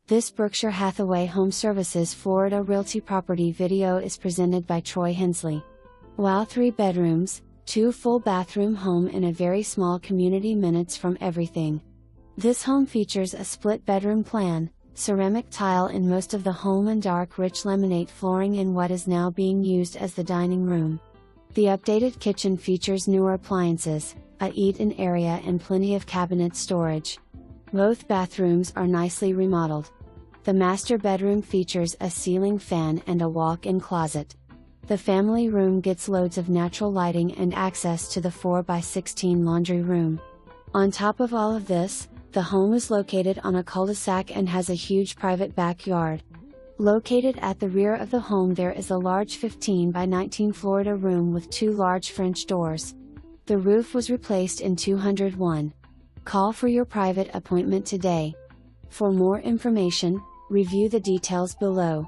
This Berkshire Hathaway HomeServices Florida Realty property video is presented by Troy Hensley. Wow, 3 bedrooms, 2 full bathroom home in a very small community minutes from everything. This home features a split bedroom plan, ceramic tile in most of the home and dark rich laminate flooring in what is now being used as the dining room. The updated kitchen features newer appliances, a eat-in area and plenty of cabinet storage. Both bathrooms are nicely remodeled. The master bedroom features a ceiling fan and a walk-in closet. The family room gets loads of natural lighting and access to the 4x16 laundry room. On top of all of this, the home is located on a cul-de-sac and has a huge private backyard. Located at the rear of the home there is a large 15x19 Florida room with 2 large French doors. The roof was replaced in 201. Call for your private appointment today. For more information, review the details below.